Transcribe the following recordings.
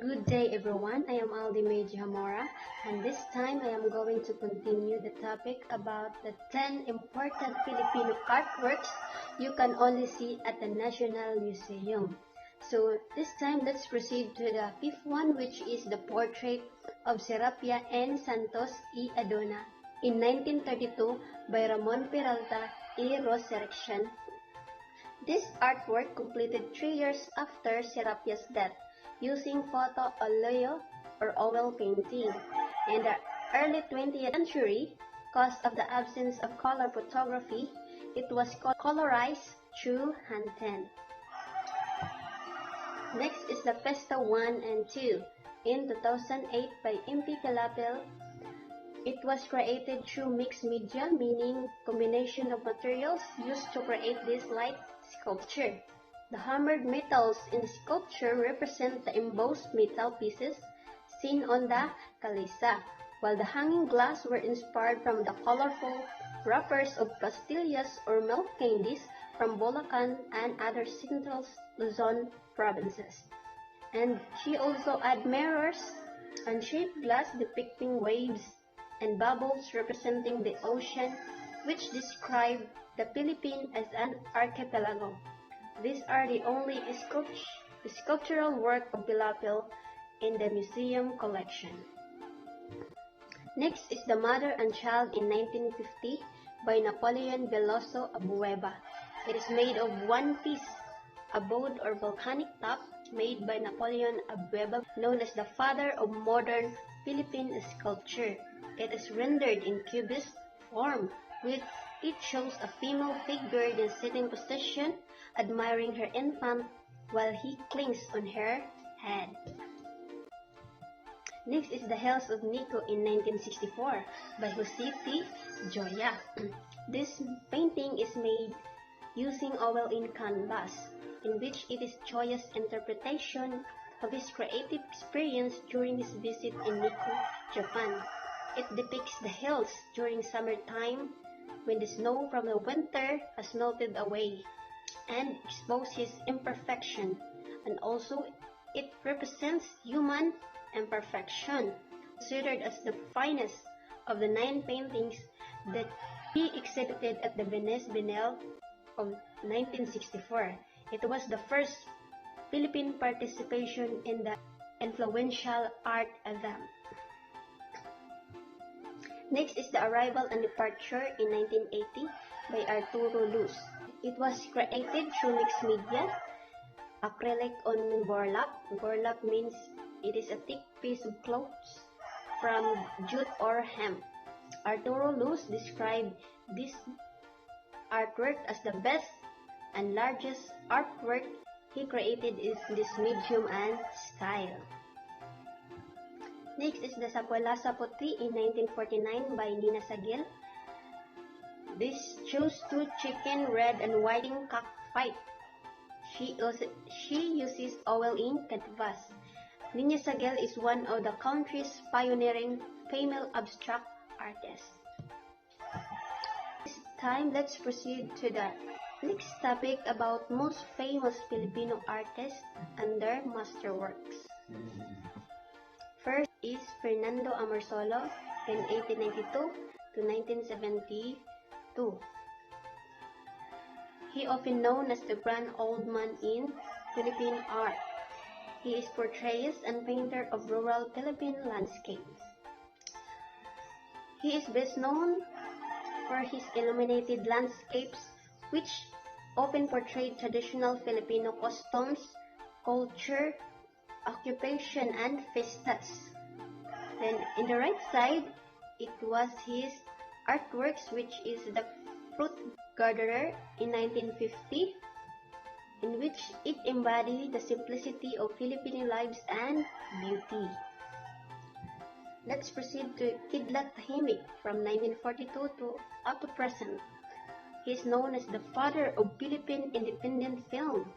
Good day everyone, I am Aldi Hamora, and this time I am going to continue the topic about the 10 important Filipino artworks you can only see at the National Museum. So this time let's proceed to the fifth one, which is the portrait of Serapia N. Santos y Adona in 1932 by Ramon Peralta y Resurrection. This artwork completed 3 years after Serapia's death, using photo oleo or oil painting. In the early 20th century, because of the absence of color photography, it was colorized through hand pen. Next is the Festa 1 and 2. In 2008 by MP Calapel, it was created through mixed media, meaning combination of materials used to create this light sculpture. The hammered metals in the sculpture represent the embossed metal pieces seen on the kalisa, while the hanging glass were inspired from the colorful wrappers of pastillas or milk candies from Bulacan and other Central Luzon provinces. And she also added mirrors and shaped glass depicting waves and bubbles representing the ocean, which describe the Philippines as an archipelago. These are the only sculptural work of Pilapil in the museum collection. Next is The Mother and Child in 1950 by Napoleon Veloso Abueva. It is made of one piece, abode or volcanic top made by Napoleon Abueva, known as the father of modern Philippine sculpture. It is rendered in cubist form, with it shows a female figure in a sitting position, admiring her infant while he clings on her head. Next is The Hells of Nico in 1964 by Jose P. Joya. This painting is made using oil in canvas, in which it is Joya's interpretation of his creative experience during his visit in Nikko, Japan. It depicts the hills during summertime when the snow from the winter has melted away and exposes his imperfection, and also it represents human imperfection, considered as the finest of the 9 paintings that he exhibited at the Venice Biennale of 1964. It was the first Philippine participation in the influential art event. Next is The Arrival and Departure in 1980 by Arturo Luz. It was created through mixed media, acrylic on burlap. Burlap means it is a thick piece of cloth from jute or hemp. Arturo Luz described this artwork as the best and largest artwork he created in this medium and style. Next is The Sapuela Puti in 1949 by Nina Sagil. This shows 2 chicken, red and white cockfight. She uses oil in canvas. Nina Sagil is one of the country's pioneering female abstract artists. This time, let's proceed to the next topic about most famous Filipino artists and their masterworks. First is Fernando Amorsolo in 1892 to 1972. He often known as the Grand Old Man in Philippine art. He is portraits and painter of rural Philippine landscapes. He is best known for his illuminated landscapes, which often portray traditional Filipino customs, culture, occupation and fiestas. Then in the right side, it was his artworks, which is The Fruit Gatherer in 1950, in which it embodied the simplicity of Filipino lives and beauty. Let's proceed to Kidlat Tahimik from 1942 to up to present. He is known as the father of Philippine independent film.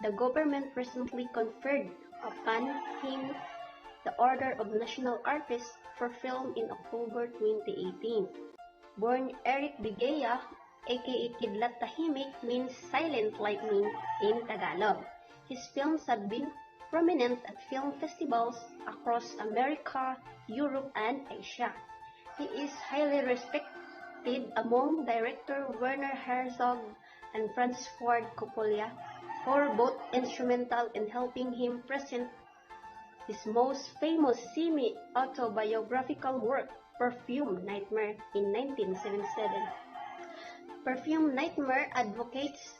The government recently conferred upon him the Order of National Artist for Film in October 2018. Born Eric Bigaya, aka Kidlat Tahimik, means silent lightning in Tagalog. His films have been prominent at film festivals across America, Europe, and Asia. He is highly respected among director Werner Herzog and Francis Ford Coppola, who were both instrumental in helping him present his most famous semi-autobiographical work, Perfume Nightmare, in 1977. Perfume Nightmare advocates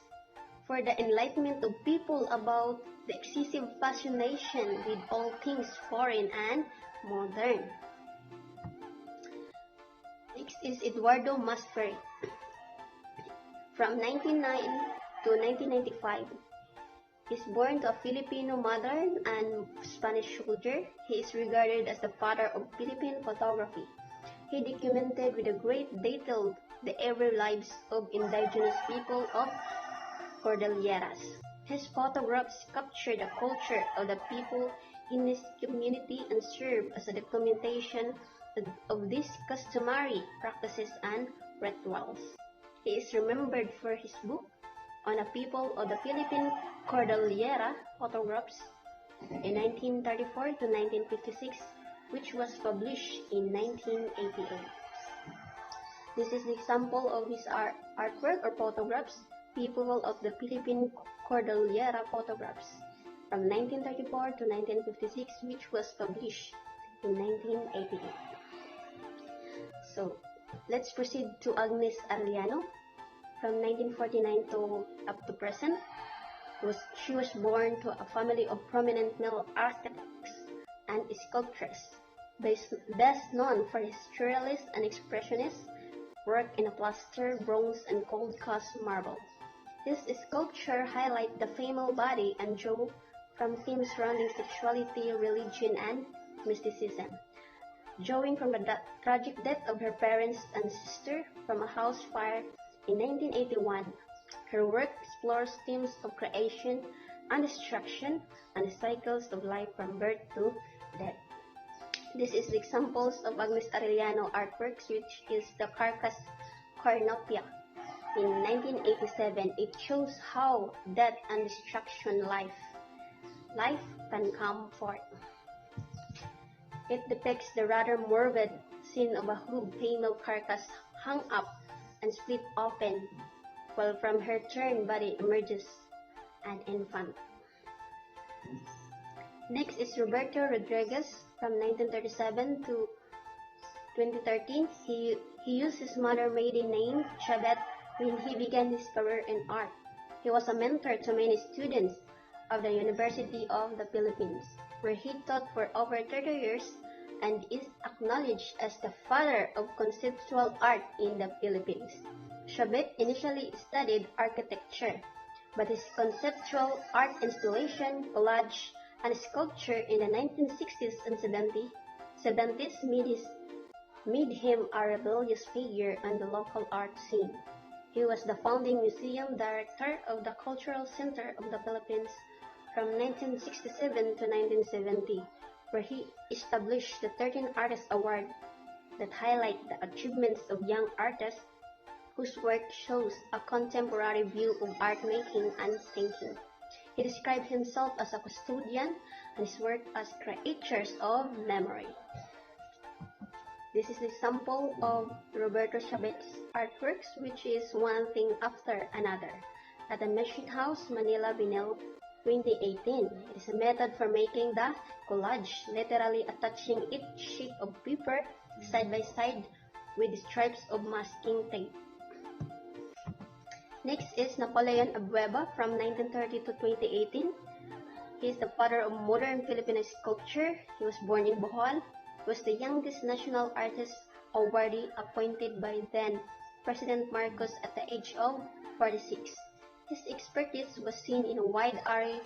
for the enlightenment of people about the excessive fascination with all things foreign and modern. Next is Eduardo Masferrer. From 1909 to 1995, he is born to a Filipino mother and Spanish soldier. He is regarded as the father of Philippine photography. He documented with a great detail the everyday lives of indigenous people of Cordilleras. His photographs capture the culture of the people in his community and serve as a documentation of these customary practices and rituals. He is remembered for his book on the people of the Philippine Cordillera photographs in 1934 to 1956, which was published in 1988. This is the example of his artwork or photographs, People of the Philippine Cordillera photographs, from 1934 to 1956, which was published in 1988. So, let's proceed to Agnes Arellano. From 1949 to up to present, she was born to a family of prominent male architects and sculptors, best known for his surrealist and expressionist work in plaster, bronze, and cold-cast marble. His sculpture highlight the female body and draw from themes surrounding sexuality, religion, and mysticism. Drawing from the tragic death of her parents and sister from a house fire in 1981, her work explores themes of creation and destruction and the cycles of life from birth to death. This is the examples of Agnes Arellano artworks, which is the Carcass Cornupia. In 1987, it shows how death and destruction life can come forth. It depicts the rather morbid scene of a hooved female carcass hung up and split open, while from her turned body emerges an infant. Next is Roberto Rodriguez. From 1937 to 2013, he used his mother's maiden name, Chabet, when he began his career in art. He was a mentor to many students of the University of the Philippines, where he taught for over 30 years and is acknowledged as the father of conceptual art in the Philippines. Chabet initially studied architecture, but his conceptual art installation, collage, and sculpture in the 1960s and 70s made him a rebellious figure on the local art scene. He was the founding museum director of the Cultural Center of the Philippines from 1967 to 1970, where he established the 13 Artist Award that highlight the achievements of young artists whose work shows a contemporary view of art making and thinking. He described himself as a custodian and his work as creatures of memory. This is an example of Roberto Chabet's artworks, which is one thing after another, at the Mesquite House, Manila, Binel, 2018. It is a method for making the collage, literally attaching each sheet of paper side by side with stripes of masking tape. Next is Napoleon Abueva from 1930 to 2018. He is the father of modern Filipino sculpture. He was born in Bohol. He was the youngest national artist awardee appointed by then President Marcos at the age of 46. His expertise was seen in a wide array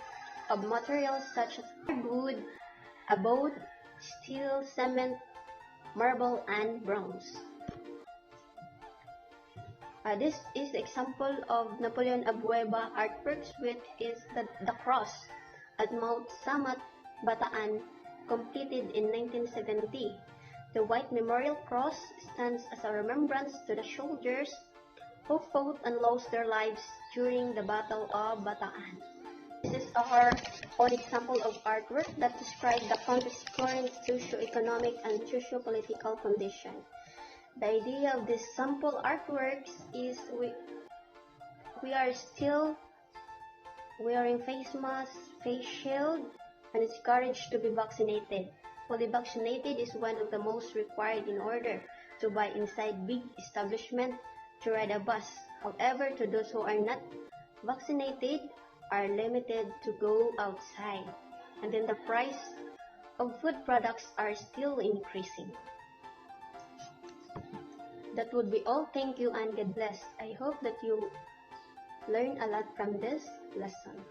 of materials such as hardwood, abode, steel, cement, marble, and bronze. This is the example of Napoleon Abueva artworks, which is the cross at Mount Samat, Bataan, completed in 1970. The white memorial cross stands as a remembrance to the soldiers who fought and lost their lives during the Battle of Bataan. This is our on example of artwork that describe the country's current socio-economic and socio-political condition. The idea of these sample artworks is we are still wearing face masks, face shield, and it's encouraged to be vaccinated. Fully vaccinated is one of the most required in order to buy inside big establishment to ride a bus. However, to those who are not vaccinated are limited to go outside. And then the price of food products are still increasing. That would be all. Thank you and God bless. I hope that you learn a lot from this lesson.